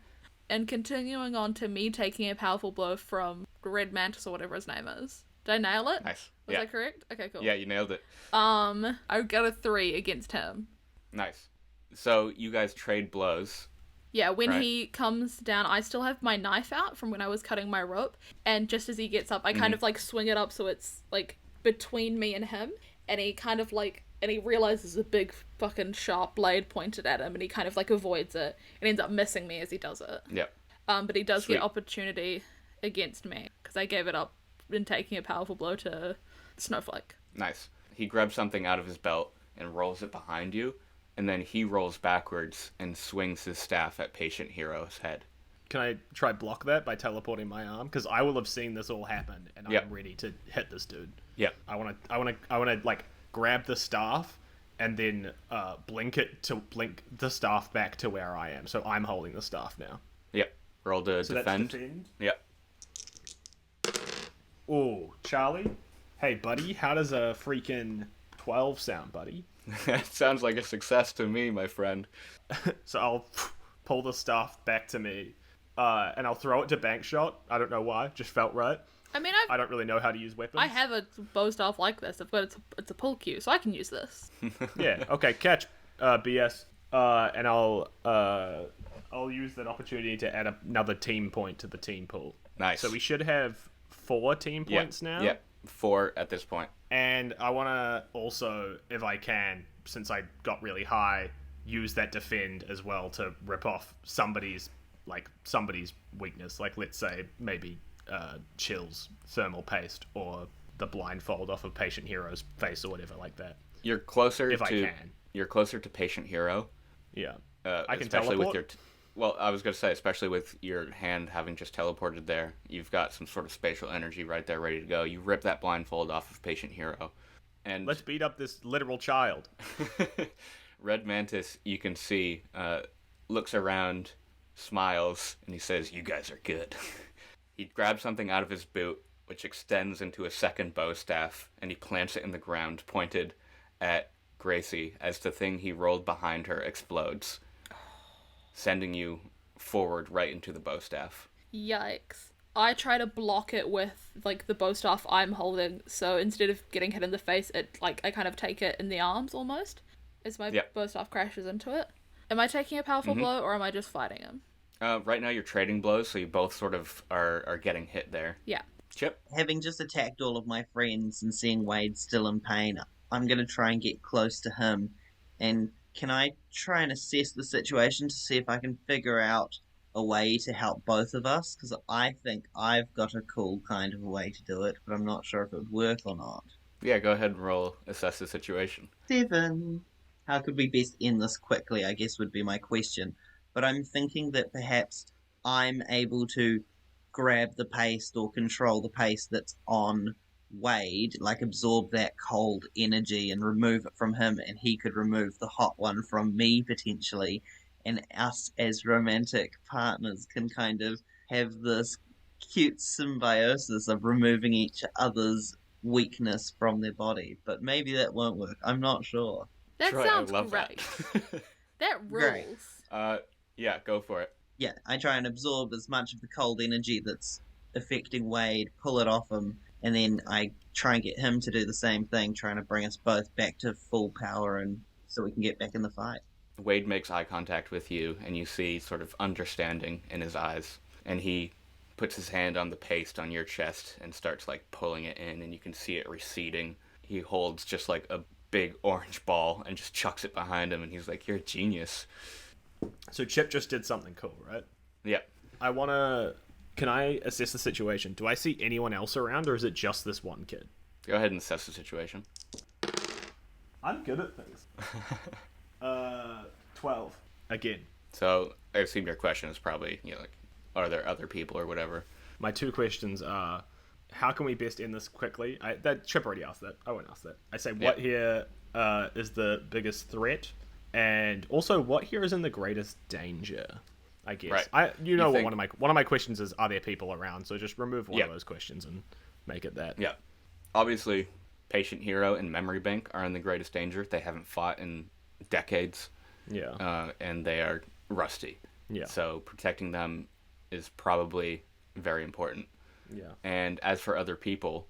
And continuing on to me taking a powerful blow from Red Mantis or whatever his name is. Did I nail it? Nice. Was that correct? Okay, cool. Yeah, you nailed it. I got a 3 against him. Nice. So you guys trade blows. Yeah, when Right. he comes down, I still have my knife out from when I was cutting my rope, and just as he gets up, I kind of like swing it up so it's like between me and him, and he kind of like, and he realizes a big fucking sharp blade pointed at him, and he kind of like avoids it, and ends up missing me as he does it. Yep. But he does Sweet. get opportunity against me, because I gave it up in taking a powerful blow to Snowflake. Nice. He grabs something out of his belt and rolls it behind you, and then he rolls backwards and swings his staff at Patient Hero's head. Can I try block that by teleporting my arm? Because I will have seen this all happen, and Yep. I'm ready to hit this dude. Yep. I want to like grab the staff and then blink the staff back to where I am. So I'm holding the staff now. Yep. Roll to So defend. that's defend. Yep. Oh, Charlie. Hey, buddy. How does a freaking 12 sound, buddy? That sounds like a success to me, my friend. So I'll pull the staff back to me, and I'll throw it to Bankshot. I don't know why. Just felt right. I mean, I don't really know how to use weapons. I have a bow staff like this. I've got it's a pull cue, so I can use this. Yeah. Okay. Catch. BS. And I'll use that opportunity to add another team point to the team pool. Nice. So we should have 4 team points now. Yep. 4 at this point. And I want to also, if I can, since I got really high, use that defend as well to rip off somebody's weakness. Like, let's say maybe Chill's thermal paste or the blindfold off of Patient Hero's face or whatever like that. You're closer If to I can. You're closer to Patient Hero. Yeah. I can especially teleport. with well, I was going to say, especially with your hand having just teleported there, you've got some sort of spatial energy right there ready to go. You rip that blindfold off of Patient Hero. And Let's beat up this literal child. Red Mantis, you can see, looks around, smiles, and he says, "You guys are good." He grabs something out of his boot, which extends into a second bow staff, and he plants it in the ground, pointed at Gracie as the thing he rolled behind her explodes, sending you forward right into the bow staff. Yikes. I try to block it with, like, the bow staff I'm holding, so instead of getting hit in the face, I kind of take it in the arms, almost, as my Yep. bow staff crashes into it. Am I taking a powerful blow, or am I just fighting him? Right now you're trading blows, so you both sort of are getting hit there. Yeah. Chip? Having just attacked all of my friends and seeing Wade still in pain, I'm going to try and get close to him. And can I try and assess the situation to see if I can figure out a way to help both of us? Because I think I've got a cool kind of way to do it, but I'm not sure if it would work or not. Yeah, go ahead and roll assess the situation. 7. How could we best end this quickly, I guess would be my question. But I'm thinking that perhaps I'm able to grab the paste or control the paste that's on Wade, like absorb that cold energy and remove it from him, and he could remove the hot one from me potentially, and us as romantic partners can kind of have this cute symbiosis of removing each other's weakness from their body. But maybe that won't work. I'm not sure. That Troy, sounds I love great. that. That Great. rules. Yeah, go for it. Yeah, I try and absorb as much of the cold energy that's affecting Wade, pull it off him, and then I try and get him to do the same thing, trying to bring us both back to full power and so we can get back in the fight. Wade makes eye contact with you, and you see sort of understanding in his eyes, and he puts his hand on the paste on your chest and starts like pulling it in, and you can see it receding. He holds just like a big orange ball and just chucks it behind him, and he's like, "You're a genius." So Chip just did something cool, right? Yeah. Can I assess the situation? Do I see anyone else around, or is it just this one kid? Go ahead and assess the situation. I'm good at things. 12. Again. So I assume your question is probably, like, are there other people or whatever? My 2 questions are, how can we best end this quickly? That Chip already asked that. I won't ask that. I say, what here is the biggest threat? And also, what here is in the greatest danger? I guess. Right. One of my questions is, are there people around? So just remove one of those questions and make it that. Yeah. Obviously, Patient Hero and Memory Bank are in the greatest danger. They haven't fought in decades. Yeah. And they are rusty. Yeah. So protecting them is probably very important. Yeah. And as for other people,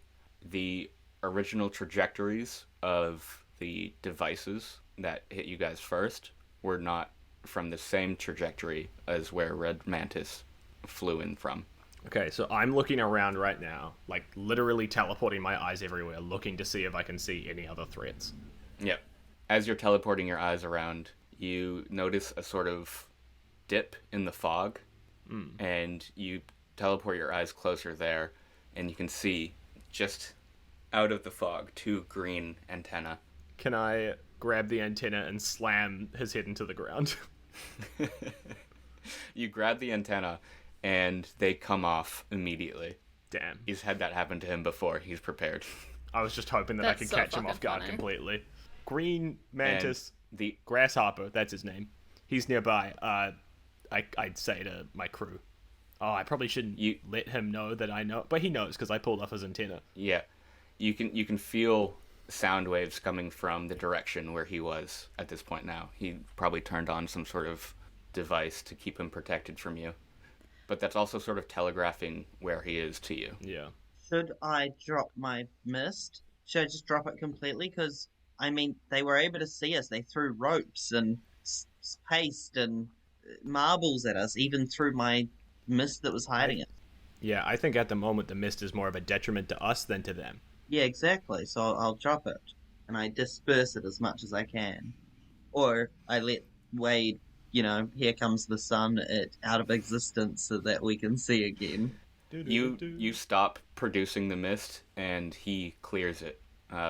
the original trajectories of the devices that hit you guys first were not from the same trajectory as where Red Mantis flew in from. Okay, so I'm looking around right now, like literally teleporting my eyes everywhere, looking to see if I can see any other threats. Yep. As you're teleporting your eyes around, you notice a sort of dip in the fog, and you teleport your eyes closer there, and you can see just out of the fog 2 green antennae. Can I grab the antenna and slam his head into the ground? You grab the antenna, and they come off immediately. Damn. He's had that happen to him before. He's prepared. I was just hoping that I could catch him off guard completely. Green Mantis, the Grasshopper, that's his name. He's nearby. I'd say to my crew, I probably shouldn't let him know that I know, but he knows because I pulled off his antenna. Yeah, you can feel sound waves coming from the direction where he was at this point now. He probably turned on some sort of device to keep him protected from you. But that's also sort of telegraphing where he is to you. Yeah. Should I drop my mist? Should I just drop it completely? Because, I mean, they were able to see us. They threw ropes and paste and marbles at us, even through my mist that was hiding it. Yeah, I think at the moment the mist is more of a detriment to us than to them. Yeah, exactly. So I'll drop it. And I disperse it as much as I can. Or I let Wade, here comes the sun, it out of existence so that we can see again. You stop producing the mist, and he clears it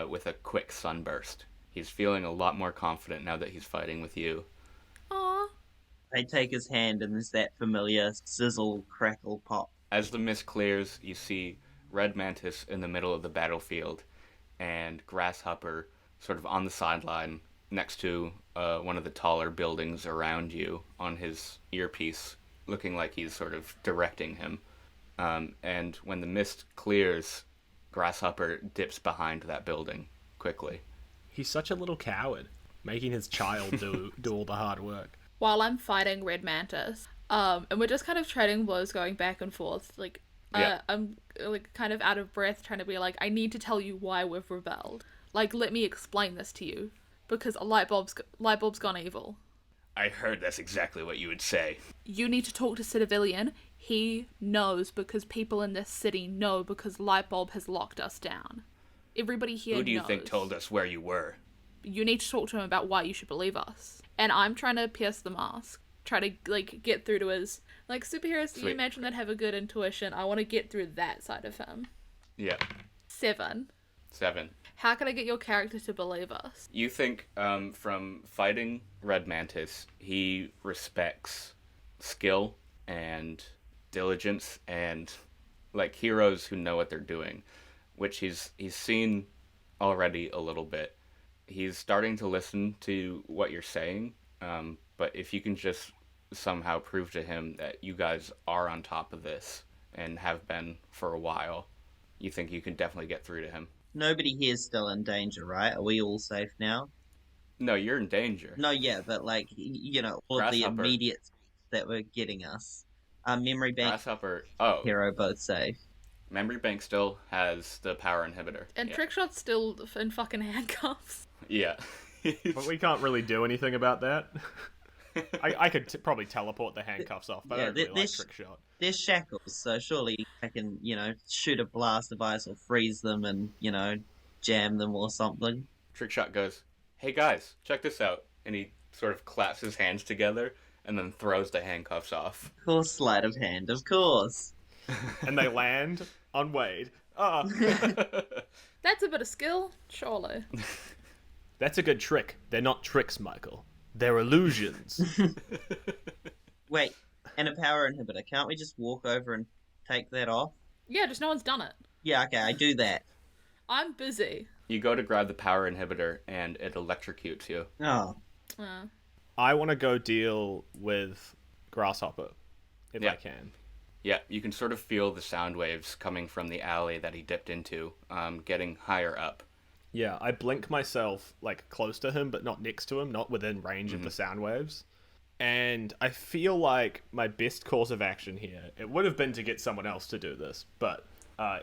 with a quick sunburst. He's feeling a lot more confident now that he's fighting with you. Aww. I take his hand, and there's that familiar sizzle, crackle, pop. As the mist clears, you see Red Mantis in the middle of the battlefield, and Grasshopper sort of on the sideline next to one of the taller buildings around you on his earpiece, looking like he's sort of directing him. And when the mist clears, Grasshopper dips behind that building quickly. He's such a little coward, making his child do all the hard work. While I'm fighting Red Mantis, and we're just kind of trading blows, going back and forth, I'm like kind of out of breath, trying to be like, I need to tell you why we've rebelled. Like, let me explain this to you, because a light bulb's gone evil. I heard that's exactly what you would say. You need to talk to Civilian. He knows because people in this city know because Lightbulb has locked us down. Everybody here knows. Who do you think told us where you were? You need to talk to him about why you should believe us. And I'm trying to pierce the mask. Try to, get through to his... superheroes, Sweet. you imagine that have a good intuition. I want to get through that side of him. Yeah. 7. How can I get your character to believe us? You think from fighting Red Mantis, he respects skill and diligence and heroes who know what they're doing, which he's seen already a little bit. He's starting to listen to what you're saying, but if you can just somehow prove to him that you guys are on top of this and have been for a while, you think you can definitely get through to him. Nobody here's still in danger, right? Are we all safe now? No, you're in danger. No, yeah, but all of the Grasshopper. immediate that were getting us. Memory Bank, Grasshopper. Hero, both safe. Memory Bank still has the power inhibitor. And yeah. Trickshot's still in fucking handcuffs. Yeah. But we can't really do anything about that. I could probably teleport the handcuffs off, but I don't really like trick shot. They're shackles, so surely I can, shoot a blast of ice or freeze them and, jam them or something. Trickshot goes, "Hey guys, check this out," and he sort of claps his hands together and then throws the handcuffs off. Of course, sleight of hand, of course. And they land on Wade. Ah. That's a bit of skill, surely. That's a good trick. They're not tricks, Michael. They're illusions. Wait, and a power inhibitor. Can't we just walk over and take that off? Yeah, just no one's done it. Yeah, okay, I do that. I'm busy. You go to grab the power inhibitor and it electrocutes you. Oh. I want to go deal with Grasshopper, if Yeah. I can. Yeah, you can sort of feel the sound waves coming from the alley that he dipped into, getting higher up. Yeah, I blink myself, like, close to him, but not next to him, not within range of the sound waves. And I feel like my best course of action here, it would have been to get someone else to do this, but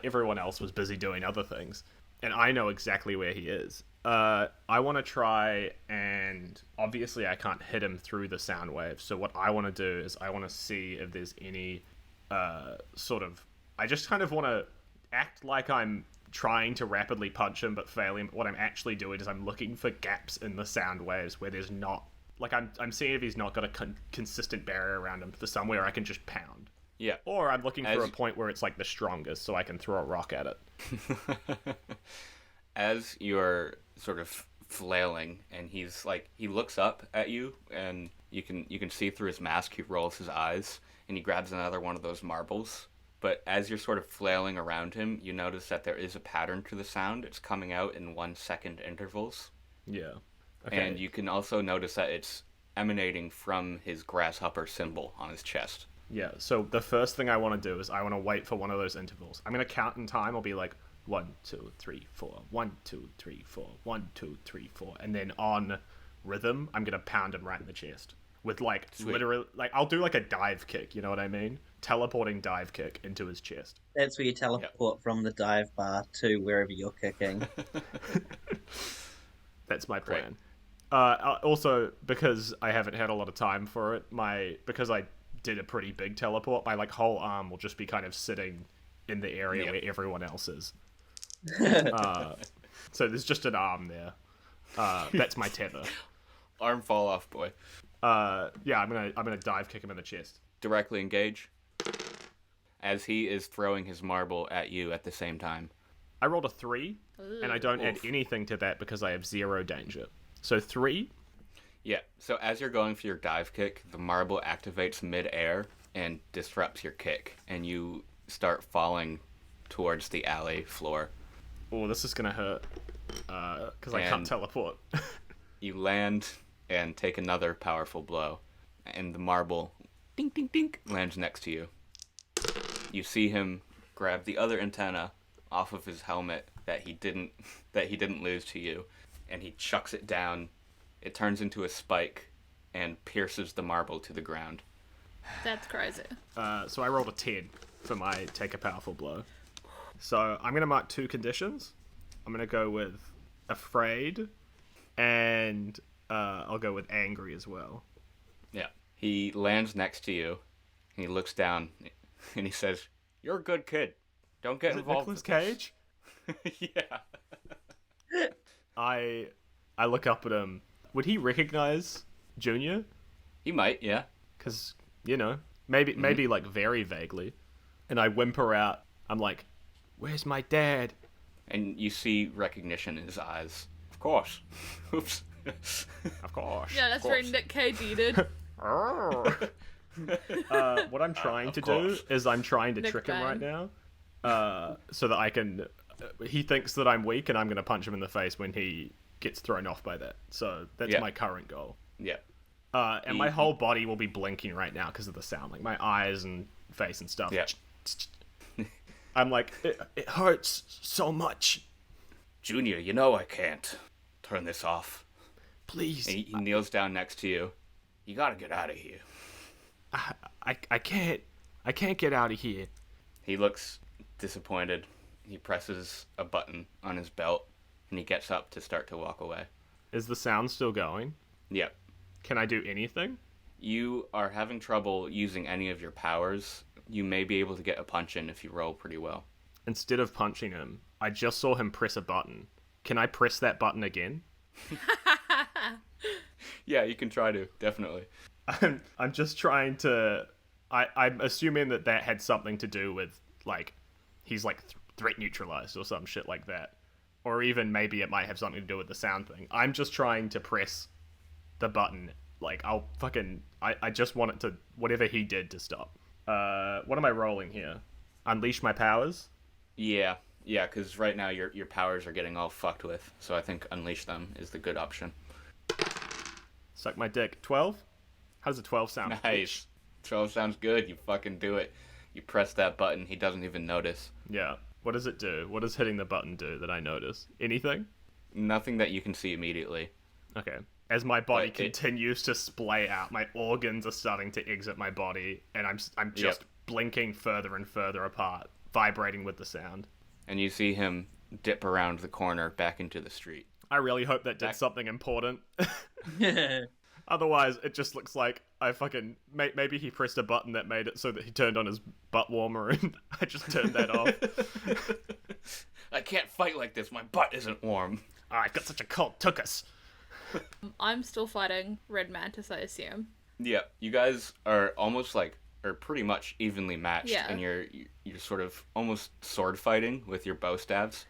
everyone else was busy doing other things. And I know exactly where he is. I want to try, and obviously I can't hit him through the sound waves, so what I want to do is I want to see if there's any sort of... I just kind of want to act like I'm trying to rapidly punch him but failing. What I'm actually doing is I'm looking for gaps in the sound waves where there's not... Like, I'm seeing if he's not got a consistent barrier around him for somewhere I can just pound. Yeah. Or I'm looking for a point where it's, like, the strongest so I can throw a rock at it. As you're sort of flailing, and he's like, he looks up at you, and you can see through his mask, he rolls his eyes, and he grabs another one of those marbles. But as you're sort of flailing around him, you notice that there is a pattern to the sound. It's coming out in 1 second intervals. Yeah. Okay. And you can also notice that it's emanating from his grasshopper symbol on his chest. Yeah, so the first thing I want to do is I want to wait for one of those intervals. I'm going to count in time. I'll be like, 1, 2, 3, 4, 1, 2, 3, 4, 1, 2, 3, 4. And then on rhythm, I'm going to pound him right in the chest. With, like, Sweet. literally, like, I'll do, like, a dive kick, you know what I mean? Teleporting dive kick into his chest. That's where you teleport from the dive bar to wherever you're kicking. That's my plan. Also, because I haven't had a lot of time for it, because I did a pretty big teleport, my, like, whole arm will just be kind of sitting in the area where everyone else is. So there's just an arm there. That's my tether. Arm fall off, boy. Yeah, I'm gonna dive kick him in the chest. Directly engage. As he is throwing his marble at you at the same time. I rolled a 3, and I don't add anything to that because I have 0 danger. So 3. Yeah, so as you're going for your dive kick, the marble activates mid-air and disrupts your kick, and you start falling towards the alley floor. Oh, this is gonna hurt, because I can't teleport. You land and take another powerful blow, and the marble, dink, dink, dink, lands next to you. You see him grab the other antenna off of his helmet that he didn't lose to you, and he chucks it down. It turns into a spike and pierces the marble to the ground. That's crazy. So I rolled a 10 for my take a powerful blow. So I'm going to mark 2 conditions. I'm going to go with afraid, and I'll go with angry as well. Yeah. He lands next to you, and he looks down, and he says, "You're a good kid. Don't get involved Nicolas with Cage? this." Yeah. I look up at him. Would he recognize Junior? He might, yeah. Because, maybe like very vaguely. And I whimper out, I'm like, "Where's my dad?" And you see recognition in his eyes. Of course. Oops. Of course. Yeah, that's very Nick Cage-y, dude. What I'm trying to do is I'm trying to Nick trick him Bang. right now. So that I can... he thinks that I'm weak and I'm going to punch him in the face when he gets thrown off by that. So that's my current goal. Yeah. And my whole body will be blinking right now because of the sound. Like my eyes and face and stuff. Yeah. I'm like, it hurts so much. Junior, you know I can't turn this off. Please. And he kneels down next to you. You gotta get out of here. I can't get out of here. He looks disappointed. He presses a button on his belt, and he gets up to start to walk away. Is the sound still going? Yep. Can I do anything? You are having trouble using any of your powers. You may be able to get a punch in if you roll pretty well. Instead of punching him, I just saw him press a button. Can I press that button again? Yeah, you can try to, definitely. I'm just trying to... I'm assuming that had something to do with, like, he's, like, threat neutralized or some shit like that. Or even maybe it might have something to do with the sound thing. I'm just trying to press the button. Like, I just want it to... Whatever he did to stop. What am I rolling here? Unleash my powers? Yeah, because right now your powers are getting all fucked with. So I think unleash them is the good option. Suck my dick. 12? How does a 12 sound? Nice. 12 sounds good. You fucking do it. You press that button. He doesn't even notice. Yeah. What does it do? What does hitting the button do that I notice? Anything? Nothing that you can see immediately. Okay. As my body continues to splay out, my organs are starting to exit my body, and I'm just blinking further and further apart, vibrating with the sound. And you see him dip around the corner back into the street. I really hope that did something important. Otherwise, it just looks like I fucking... Maybe he pressed a button that made it so that he turned on his butt warmer, and I just turned that off. I can't fight like this. My butt isn't warm. I've got such a cold tuchus. I'm still fighting Red Mantis, I assume. Yeah, you guys are are pretty much evenly matched, Yeah. and you're sort of almost sword fighting with your bow staves,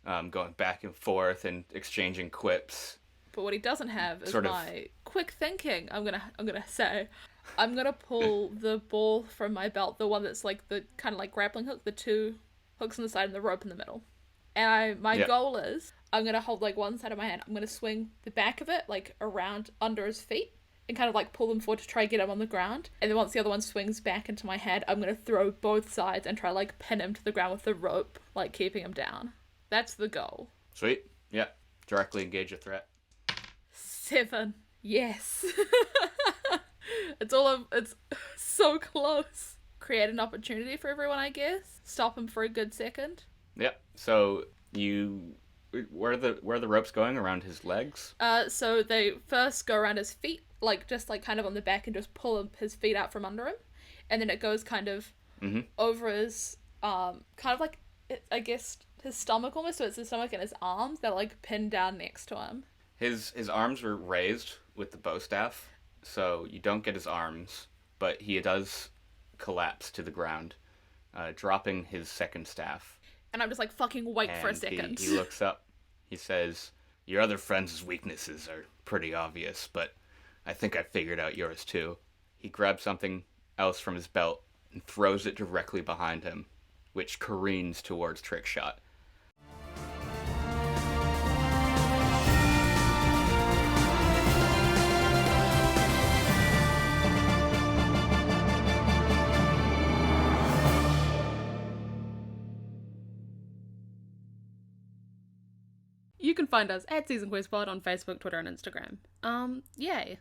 going back and forth and exchanging quips. But what he doesn't have is Sort of. my quick thinking. I'm gonna say, I'm gonna pull the ball from my belt, the one that's like the kind of like grappling hook, the two hooks on the side and the rope in the middle. And my goal is, I'm gonna hold like one side of my hand. I'm gonna swing the back of it like around under his feet and kind of like pull them forward to try and get him on the ground. And then once the other one swings back into my head, I'm gonna throw both sides and try like pin him to the ground with the rope, like keeping him down. That's the goal. Sweet. Yeah. Directly engage a threat. 7. Yes. It's so close. Create an opportunity for everyone, I guess. Stop him for a good second. Yeah. So where are the ropes going around his legs? So they first go around his feet, like just like kind of on the back, and just pull his feet out from under him, and then it goes kind of over his kind of like I guess his stomach almost. So it's his stomach and his arms that are like pinned down next to him. His arms were raised with the bow staff, so you don't get his arms, but he does collapse to the ground, dropping his second staff. And I'm just like, fucking wait for a second. He looks up. He says, "Your other friends' weaknesses are pretty obvious, but I think I figured out yours too." He grabs something else from his belt and throws it directly behind him, which careens towards Trickshot. You can find us at Season Quest Pod on Facebook, Twitter, and Instagram. Yay.